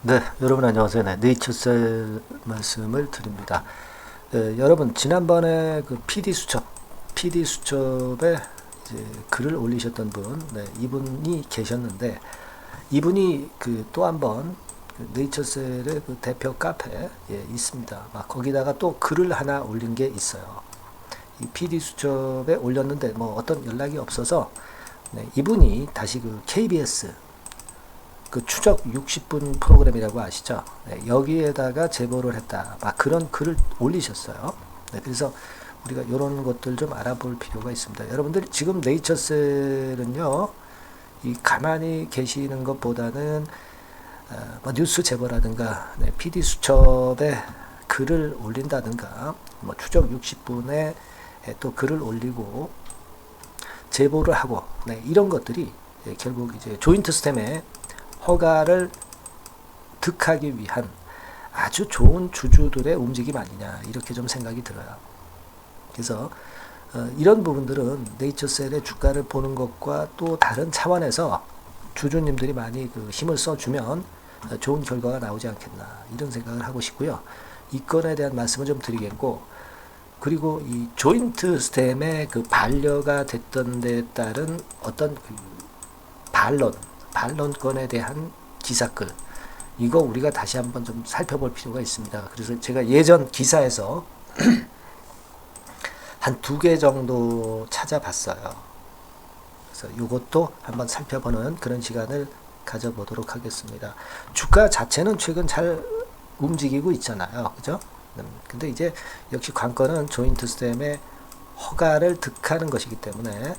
네, 여러분 안녕하세요. 네, 네이처셀 말씀을 드립니다. 네, 여러분 지난번에 그 PD 수첩에 이제 글을 올리셨던 분, 네, 이분이 계셨는데 이분이 그 또 한번 그 네이처셀의 그 대표 카페에 있습니다. 막 거기다가 또 글을 하나 올린 게 있어요. 이 PD 수첩에 올렸는데 뭐 어떤 연락이 없어서 네, 이분이 다시 그 KBS 그 추적 60분 프로그램이라고 아시죠? 네, 여기에다가 제보를 했다. 막 그런 글을 올리셨어요. 네, 그래서 우리가 이런 것들 좀 알아볼 필요가 있습니다. 여러분들 지금 네이처셀은요, 이 가만히 계시는 것보다는 뭐 뉴스 제보라든가 네, PD 수첩에 글을 올린다든가 뭐 추적 60분에 또 글을 올리고 제보를 하고 네, 이런 것들이 결국 이제 조인트 스템에 허가를 득하기 위한 아주 좋은 주주들의 움직임 아니냐 이렇게 좀 생각이 들어요. 그래서 이런 부분들은 네이처셀의 주가를 보는 것과 또 다른 차원에서 주주님들이 많이 그 힘을 써주면 좋은 결과가 나오지 않겠나 이런 생각을 하고 싶고요. 이 건에 대한 말씀을 좀 드리겠고, 그리고 이 조인트 스템의 그 반려가 됐던 데 따른 어떤 그 반론건에 대한 기사글, 이거 우리가 다시 한번 좀 살펴볼 필요가 있습니다. 그래서 제가 예전 기사에서 한 두 개 정도 찾아봤어요. 그래서 이것도 한번 살펴보는 그런 시간을 가져보도록 하겠습니다. 주가 자체는 최근 잘 움직이고 있잖아요. 그죠? 근데 이제 역시 관건은 조인트 스템의 허가를 득하는 것이기 때문에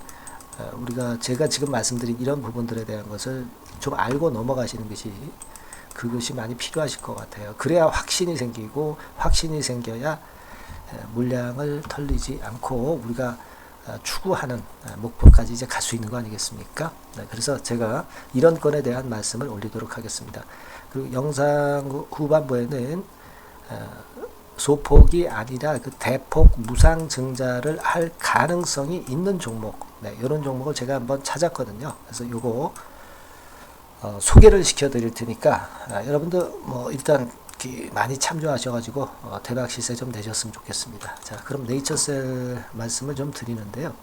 우리가 제가 지금 말씀드린 이런 부분들에 대한 것을 좀 알고 넘어가시는 것이 그것이 많이 필요하실 것 같아요. 그래야 확신이 생기고, 확신이 생겨야 물량을 털리지 않고 우리가 추구하는 목표까지 이제 갈 수 있는 거 아니겠습니까? 네, 그래서 제가 이런 건에 대한 말씀을 올리도록 하겠습니다. 그리고 영상 후반부에는 소폭이 아니라 그 대폭 무상증자를 할 가능성이 있는 종목, 네, 이런 종목을 제가 한번 찾았거든요. 그래서 요거 소개를 시켜드릴 테니까 여러분들 뭐 일단 많이 참조하셔가지고 대박 시세 좀 내셨으면 좋겠습니다. 자, 그럼 네이처셀 말씀을 좀 드리는데요.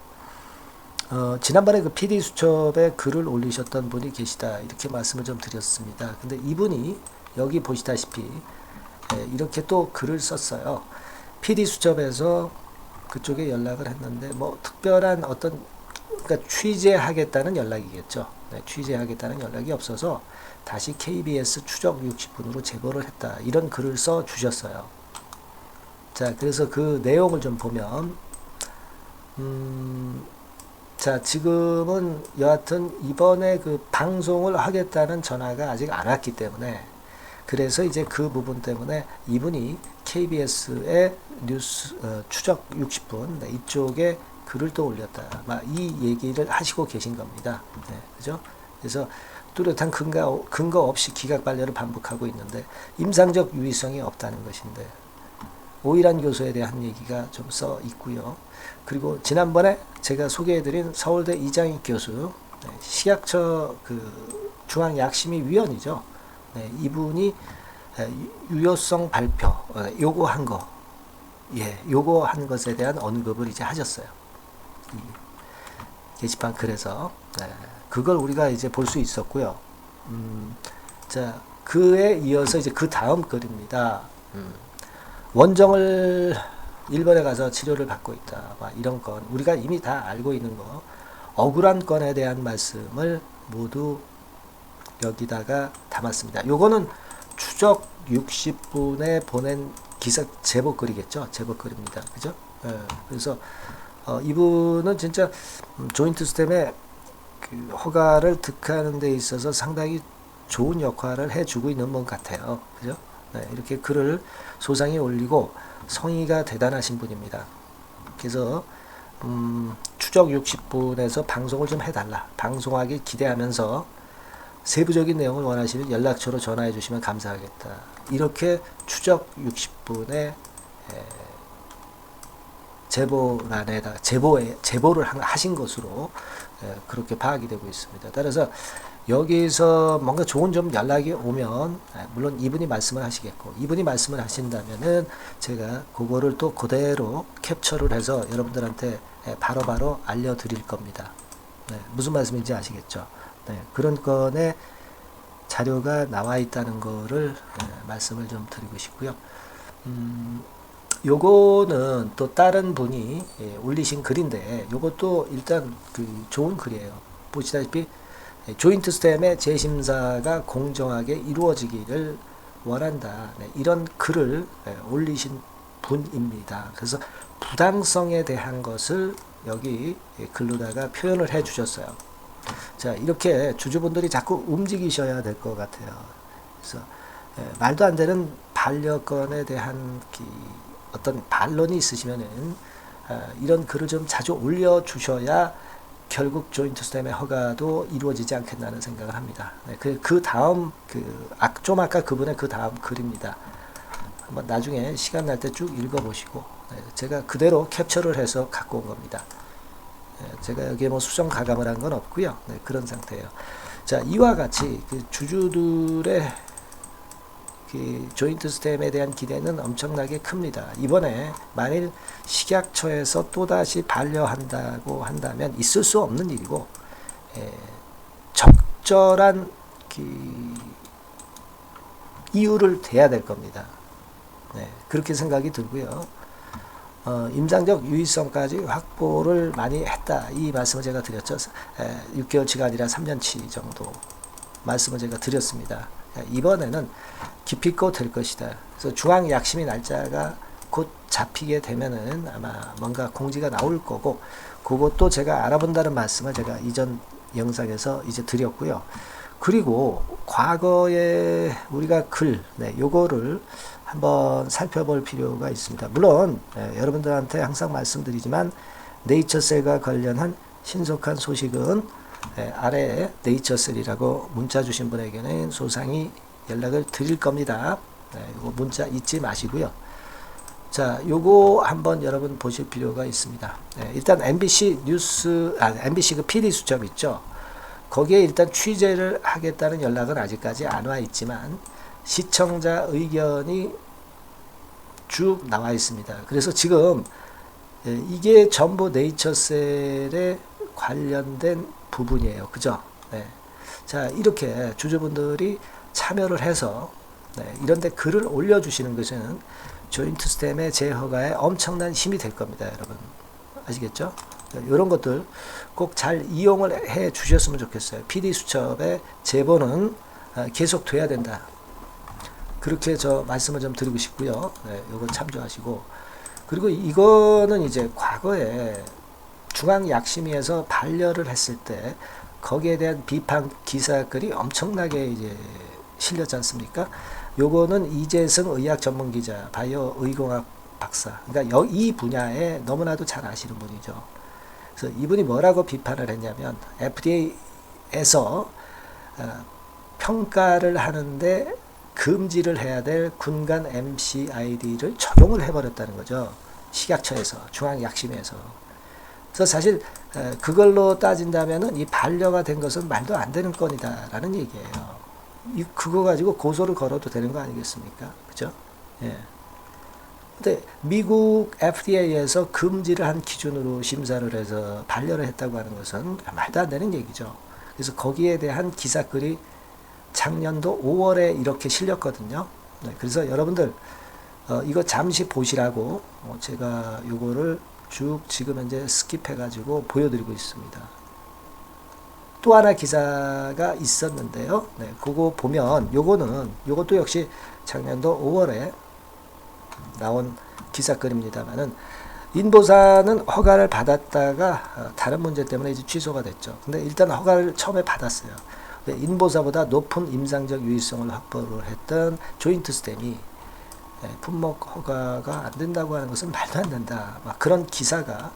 지난번에 그 PD 수첩에 글을 올리셨던 분이 계시다 이렇게 말씀을 좀 드렸습니다. 근데 이분이 여기 보시다시피 이렇게 또 글을 썼어요. PD 수첩에서 그쪽에 연락을 했는데 뭐 특별한 어떤 그러니까 취재하겠다는 연락이겠죠. 네, 취재하겠다는 연락이 없어서 다시 KBS 추적 60분으로 제보를 했다. 이런 글을 써 주셨어요. 자, 그래서 그 내용을 좀 보면 자, 지금은 여하튼 이번에 그 방송을 하겠다는 전화가 아직 안 왔기 때문에 그래서 이제 그 부분 때문에 이분이 KBS의 뉴스 추적 60분 네, 이쪽에 글을 또 올렸다. 이 얘기를 하시고 계신 겁니다. 네, 그죠? 그래서 뚜렷한 근거 없이 기각 반려를 반복하고 있는데 임상적 유의성이 없다는 것인데 오일환 교수에 대한 얘기가 좀 써 있고요. 그리고 지난번에 제가 소개해드린 서울대 이장익 교수 네, 식약처 그 중앙약심위위원이죠. 네, 이분이 유효성 발표 요거 한 거, 요거 한 것에 대한 언급을 이제 하셨어요. 이 게시판 글에서 그걸 우리가 이제 볼 수 있었고요. 자, 그에 이어서 이제 그 다음 글입니다. 원정을 일본에 가서 치료를 받고 있다. 이런 건 우리가 이미 다 알고 있는 거, 억울한 건에 대한 말씀을 모두 여기다가 담았습니다. 요거는 추적 60분에 보낸 기사 제보 글이겠죠. 제보 글입니다. 그죠? 그래서 이분은 진짜 조인트 스템의 그 허가를 득하는 데 있어서 상당히 좋은 역할을 해주고 있는 분 같아요. 그죠? 네, 이렇게 글을 소상히 올리고 성의가 대단하신 분입니다. 그래서 추적 60분에서 방송을 좀 해달라. 방송하기 기대하면서 세부적인 내용을 원하시면 연락처로 전화해 주시면 감사하겠다. 이렇게 추적 60분에 제보란에다 제보를 하신 것으로 그렇게 파악이 되고 있습니다. 따라서 여기서 뭔가 좋은 좀 연락이 오면 물론 이분이 말씀을 하시겠고, 이분이 말씀을 하신다면은 제가 그거를 또 그대로 캡처를 해서 여러분들한테 바로바로 알려드릴 겁니다. 네, 무슨 말씀인지 아시겠죠? 네, 그런 건에 자료가 나와 있다는 거를 말씀을 좀 드리고 싶고요. 요거는 또 다른 분이 올리신 글인데, 요것도 일단 그 좋은 글이에요. 보시다시피 조인트 스템의 재심사가 공정하게 이루어지기를 원한다. 네, 이런 글을 올리신 분입니다. 그래서 부당성에 대한 것을 여기 글로다가 표현을 해 주셨어요. 자, 이렇게 주주분들이 자꾸 움직이셔야 될 것 같아요. 그래서 말도 안 되는 반려권에 대한 어떤 반론이 있으시면은 이런 글을 좀 자주 올려주셔야 결국 조인트 스템의 허가도 이루어지지 않겠나는 생각을 합니다. 네, 그 다음 좀 아까 그분의 그 다음 글입니다. 한번 나중에 시간 날 때 쭉 읽어보시고, 제가 그대로 캡처를 해서 갖고 온 겁니다. 제가 여기에 뭐 수정 가감을 한 건 없고요. 네, 그런 상태예요. 자, 이와 같이 주주들의 조인트 스템에 대한 기대는 엄청나게 큽니다. 이번에 만일 식약처에서 또다시 반려한다고 한다면 있을 수 없는 일이고, 적절한 이유를 대야 될 겁니다. 네, 그렇게 생각이 들고요. 임상적 유의성까지 확보를 많이 했다. 이 말씀을 제가 드렸죠. 6개월치가 아니라 3년치 정도 말씀을 제가 드렸습니다. 이번에는 기필코 될 것이다. 그래서 중앙약심의 날짜가 곧 잡히게 되면은 아마 뭔가 공지가 나올 거고, 그것도 제가 알아본다는 말씀을 제가 이전 영상에서 이제 드렸고요. 그리고 과거에 우리가 요거를 한번 살펴볼 필요가 있습니다. 물론 여러분들한테 항상 말씀드리지만 네이처셀과 관련한 신속한 소식은 아래에 네이처셀이라고 문자 주신 분에게는 소상히 연락을 드릴 겁니다. 요거 문자 잊지 마시고요. 자, 요거 한번 여러분 보실 필요가 있습니다. 일단 MBC 뉴스, MBC 그 PD 수첩 있죠. 거기에 일단 취재를 하겠다는 연락은 아직까지 안 와 있지만 시청자 의견이 쭉 나와 있습니다. 그래서 지금 이게 전부 네이처셀에 관련된 부분이에요. 그죠? 네. 자, 이렇게 주주분들이 참여를 해서 이런데 글을 올려주시는 것은 조인트 스템의 재허가에 엄청난 힘이 될 겁니다. 여러분 아시겠죠? 이런 것들 꼭 잘 이용을 해 주셨으면 좋겠어요. PD 수첩의 제보는 계속 돼야 된다. 그렇게 저 말씀을 좀 드리고 싶고요. 요거 참조하시고, 그리고 이거는 이제 과거에 중앙약심위에서 반려를 했을 때 거기에 대한 비판 기사글이 엄청나게 이제 실렸지 않습니까? 요거는 이재승 의학 전문 기자, 바이오 의공학 박사. 그러니까 이 분야에 너무나도 잘 아시는 분이죠. 그래서 이분이 뭐라고 비판을 했냐면 FDA에서 평가를 하는데 금지를 해야 될 군간 MCID를 적용을 해버렸다는 거죠. 식약처에서, 중앙약심에서. 그래서 사실 그걸로 따진다면은 이 반려가 된 것은 말도 안 되는 건이다라는 얘기예요. 그거 가지고 고소를 걸어도 되는 거 아니겠습니까? 그죠? 예. 근데 미국 FDA에서 금지를 한 기준으로 심사를 해서 반려를 했다고 하는 것은 말도 안 되는 얘기죠. 그래서 거기에 대한 기사글이 작년도 5월에 이렇게 실렸거든요. 그래서 여러분들 이거 잠시 보시라고 제가 요거를 쭉 지금 현재 스킵해 가지고 보여드리고 있습니다. 또 하나 기사가 있었는데요. 그거 보면 요것도 역시 작년도 5월에 나온 기사글입니다만은 인보사는 허가를 받았다가 다른 문제 때문에 이제 취소가 됐죠. 근데 일단 허가를 처음에 받았어요. 인보사보다 높은 임상적 유의성을 확보를 했던 조인트 스템이 품목 허가가 안 된다고 하는 것은 말도 안 된다. 막 그런 기사가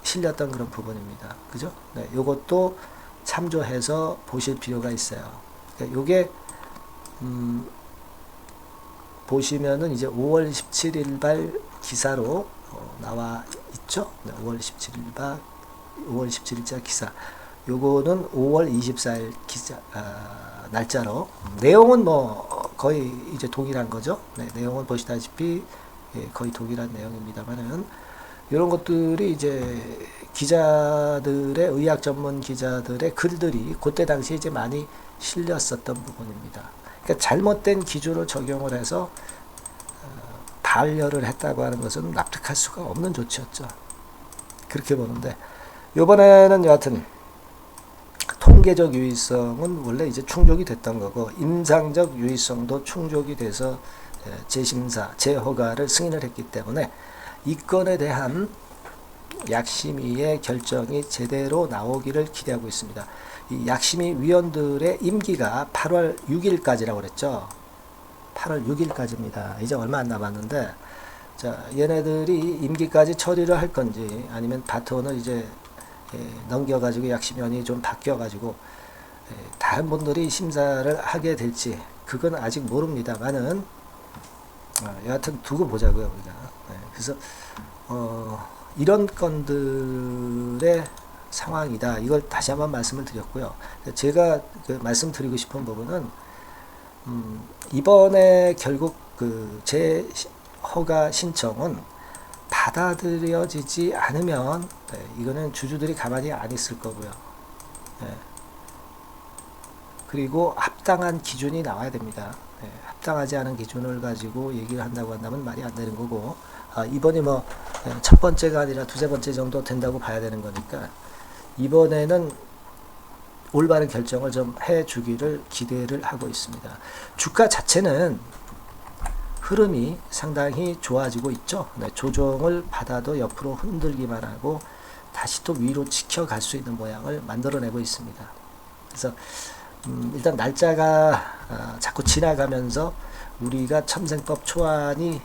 실렸던 그런 부분입니다. 그죠? 네, 요것도 참조해서 보실 필요가 있어요. 요게 보시면은 이제 5월 17일 발 기사로 나와 있죠. 네, 5월 17일자 기사. 요거는 5월 24일 날짜로 내용은 뭐 거의 이제 동일한 거죠. 네, 내용은 보시다시피 거의 동일한 내용입니다만은 이런 것들이 이제 기자들의 의학 전문 기자들의 글들이 그때 당시에 이제 많이 실렸었던 부분입니다. 그러니까 잘못된 기준을 적용을 해서 반려를 했다고 하는 것은 납득할 수가 없는 조치였죠. 그렇게 보는데 이번에는 여하튼 통계적 유의성은 원래 이제 충족이 됐던 거고 임상적 유의성도 충족이 돼서 재심사, 재허가를 승인을 했기 때문에 이 건에 대한 약심위의 결정이 제대로 나오기를 기대하고 있습니다. 이 약심위 위원들의 임기가 8월 6일까지라고 그랬죠. 8월 6일까지입니다. 이제 얼마 안 남았는데 자, 얘네들이 임기까지 처리를 할 건지 아니면 바톤을 이제 넘겨가지고 약심위원이 좀 바뀌어가지고 다른 분들이 심사를 하게 될지 그건 아직 모릅니다만은 여하튼 두고 보자고요 우리가. 그래서 이런 건들의 상황이다. 이걸 다시 한번 말씀을 드렸고요. 제가 말씀드리고 싶은 부분은 이번에 결국 그 재허가 신청은 받아들여지지 않으면 이거는 주주들이 가만히 안 있을 거고요. 그리고 합당한 기준이 나와야 됩니다. 합당하지 않은 기준을 가지고 얘기를 한다고 한다면 말이 안 되는 거고 이번이 뭐 첫 번째가 아니라 두세 번째 정도 된다고 봐야 되는 거니까 이번에는 올바른 결정을 좀 해주기를 기대를 하고 있습니다. 주가 자체는 흐름이 상당히 좋아지고 있죠. 조정을 받아도 옆으로 흔들기만 하고 다시 또 위로 지켜갈 수 있는 모양을 만들어내고 있습니다. 그래서 일단 날짜가 자꾸 지나가면서 우리가 첨생법 초안이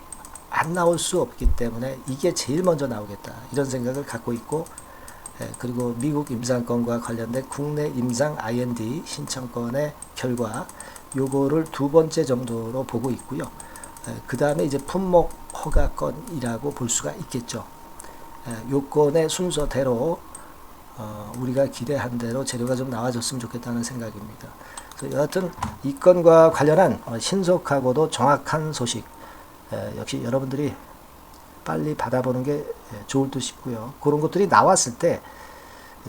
안 나올 수 없기 때문에 이게 제일 먼저 나오겠다 이런 생각을 갖고 있고 그리고 미국 임상권과 관련된 국내 임상 IND 신청권의 결과 요거를 두 번째 정도로 보고 있고요. 그 다음에 이제 품목 허가권이라고 볼 수가 있겠죠. 요건의 순서대로 우리가 기대한 대로 재료가 좀 나와줬으면 좋겠다는 생각입니다. 그래서 여하튼 이 건과 관련한 신속하고도 정확한 소식 역시 여러분들이 빨리 받아보는 게 좋을 듯 싶고요. 그런 것들이 나왔을 때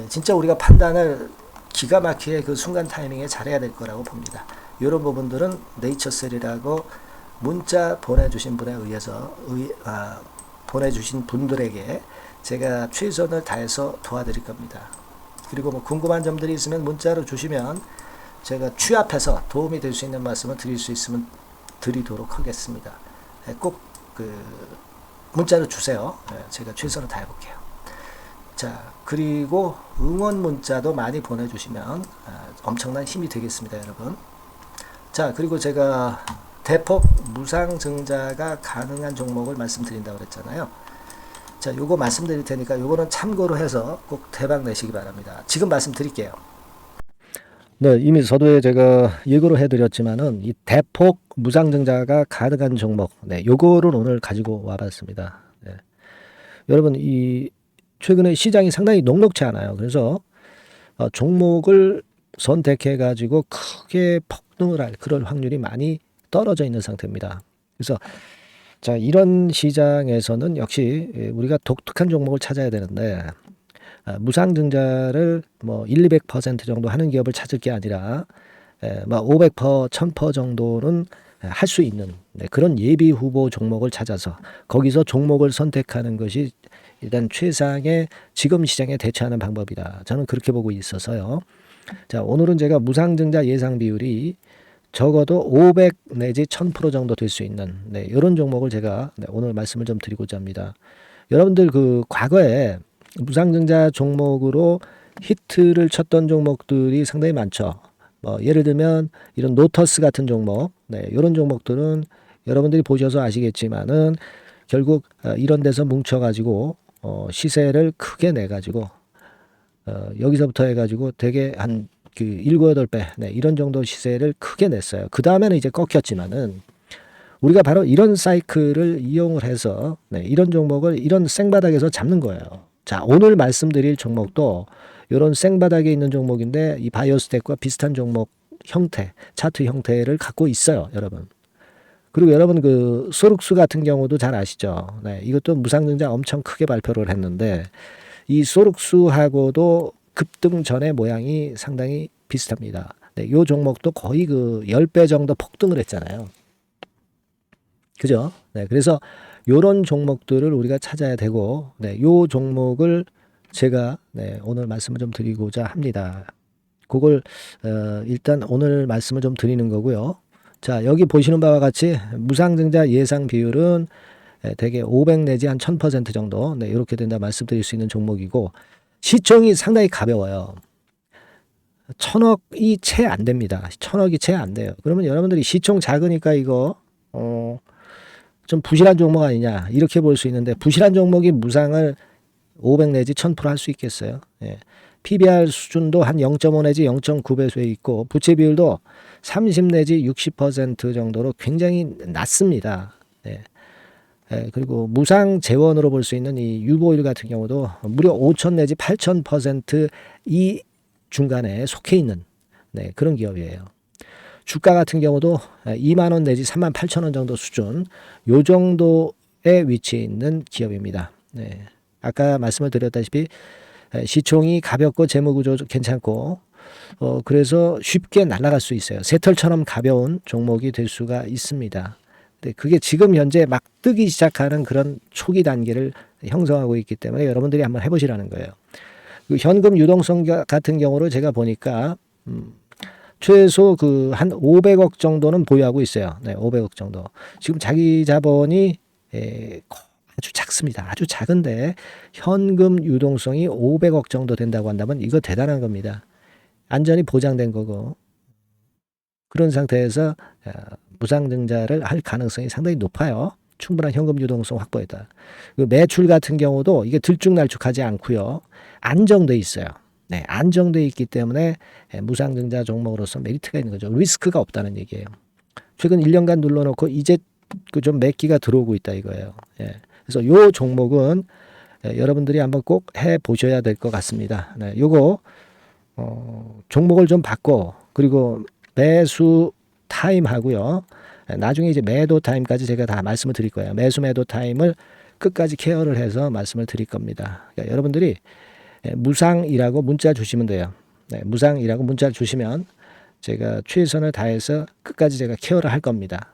진짜 우리가 판단을 기가 막히게 그 순간 타이밍에 잘해야 될 거라고 봅니다. 이런 부분들은 네이처셀이라고 문자 보내주신 분에 의해서 보내주신 분들에게 제가 최선을 다해서 도와드릴 겁니다. 그리고 뭐 궁금한 점들이 있으면 문자로 주시면 제가 취합해서 도움이 될 수 있는 말씀을 드릴 수 있으면 드리도록 하겠습니다. 꼭 문자로 주세요. 제가 최선을 다해 볼게요. 자, 그리고 응원 문자도 많이 보내주시면 엄청난 힘이 되겠습니다, 여러분. 자, 그리고 제가 대폭 무상증자가 가능한 종목을 말씀드린다고 그랬잖아요. 자, 요거 말씀드릴 테니까 요거는 참고로 해서 꼭 대박 내시기 바랍니다. 지금 말씀드릴게요. 네, 이미 서두에 제가 예고를 해드렸지만은 이 대폭 무상증자가 가능한 종목, 네, 요거를 오늘 가지고 와봤습니다. 네. 여러분, 이 최근에 시장이 상당히 녹록치 않아요. 그래서 종목을 선택해가지고 크게 폭등을 할 그럴 확률이 많이 떨어져 있는 상태입니다. 그래서 자, 이런 시장에서는 역시 우리가 독특한 종목을 찾아야 되는데 무상증자를 뭐 1, 200% 정도 하는 기업을 찾을 게 아니라 뭐 500%, 1000% 정도는 할 수 있는 그런 예비 후보 종목을 찾아서 거기서 종목을 선택하는 것이 일단 최상의 지금 시장에 대처하는 방법이다. 저는 그렇게 보고 있어서요. 자, 오늘은 제가 무상증자 예상 비율이 적어도 500 내지 1000% 정도 될 수 있는 이런 종목을 제가 오늘 말씀을 좀 드리고자 합니다. 여러분들 그 과거에 무상증자 종목으로 히트를 쳤던 종목들이 상당히 많죠. 뭐 예를 들면 이런 노터스 같은 종목, 이런 종목들은 여러분들이 보셔서 아시겠지만은 결국 이런 데서 뭉쳐가지고 시세를 크게 내가지고 여기서부터 해가지고 되게 한 그 7, 8배 이런 정도 시세를 크게 냈어요. 그 다음에는 이제 꺾였지만은 우리가 바로 이런 사이클을 이용을 해서 이런 종목을 이런 생바닥에서 잡는 거예요. 자, 오늘 말씀드릴 종목도 이런 생바닥에 있는 종목인데 이 바이오스텍과 비슷한 종목 형태, 차트 형태를 갖고 있어요, 여러분. 그리고 여러분 그 소룩스 같은 경우도 잘 아시죠? 네, 이것도 무상증자 엄청 크게 발표를 했는데 이 소룩스하고도 급등 전의 모양이 상당히 비슷합니다. 네, 요 종목도 거의 그 10배 정도 폭등을 했잖아요. 그죠? 네, 그래서 요런 종목들을 우리가 찾아야 되고, 네, 요 종목을 제가 네, 오늘 말씀을 좀 드리고자 합니다. 그걸 일단 오늘 말씀을 좀 드리는 거고요. 자, 여기 보시는 바와 같이 무상증자 예상 비율은 대개 500 내지 한 1000% 정도, 네, 이렇게 된다 말씀드릴 수 있는 종목이고, 시총이 상당히 가벼워요. 1000억이 채 안 됩니다. 1000억이 채 안 돼요. 그러면 여러분들이 시총 작으니까 이거 좀 부실한 종목 아니냐 이렇게 볼 수 있는데, 부실한 종목이 무상을 500 내지 1000% 할 수 있겠어요? 예. PBR 수준도 한 0.5 내지 0.9배수에 있고 부채 비율도 30 내지 60% 정도로 굉장히 낮습니다. 예. 예, 그리고 무상 재원으로 볼 수 있는 이 유보율 같은 경우도 무려 5000 내지 8000% 이 중간에 속해 있는 네, 그런 기업이에요. 주가 같은 경우도 2만 원 내지 3만 8천 원 정도 수준, 요 정도에 위치해 있는 기업입니다. 네. 아까 말씀을 드렸다시피 시총이 가볍고 재무구조 괜찮고 그래서 쉽게 날아갈 수 있어요. 새털처럼 가벼운 종목이 될 수가 있습니다. 근데 그게 지금 현재 막 뜨기 시작하는 그런 초기 단계를 형성하고 있기 때문에 여러분들이 한번 해보시라는 거예요. 그 현금 유동성 같은 경우로 제가 보니까 최소 그 한 500억 정도는 보유하고 있어요. 네, 500억 정도. 지금 자기 자본이 아주 작습니다. 아주 작은데 현금 유동성이 500억 정도 된다고 한다면 이거 대단한 겁니다. 안전이 보장된 거고, 그런 상태에서 무상증자를 할 가능성이 상당히 높아요. 충분한 현금 유동성 확보했다. 매출 같은 경우도 이게 들쭉날쭉하지 않고요. 안정돼 있어요. 네, 안정돼 있기 때문에 무상증자 종목으로서 메리트가 있는 거죠. 리스크가 없다는 얘기예요. 최근 1년간 눌러놓고 이제 그 좀 매기가 들어오고 있다 이거예요. 예. 그래서 요 종목은 여러분들이 한번 꼭 해 보셔야 될 것 같습니다. 네, 요거 종목을 좀 바꿔, 그리고 매수 타임 하고요. 나중에 이제 매도 타임까지 제가 다 말씀을 드릴 거예요. 매수 매도 타임을 끝까지 케어를 해서 말씀을 드릴 겁니다. 그러니까 여러분들이 무상이라고 문자 주시면 돼요. 네, 무상이라고 문자 주시면 제가 최선을 다해서 끝까지 제가 케어를 할 겁니다.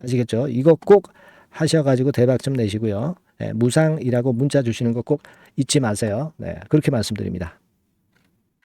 아시겠죠? 이거 꼭 하셔가지고 대박 좀 내시고요. 네, 무상이라고 문자 주시는 거 꼭 잊지 마세요. 네, 그렇게 말씀드립니다.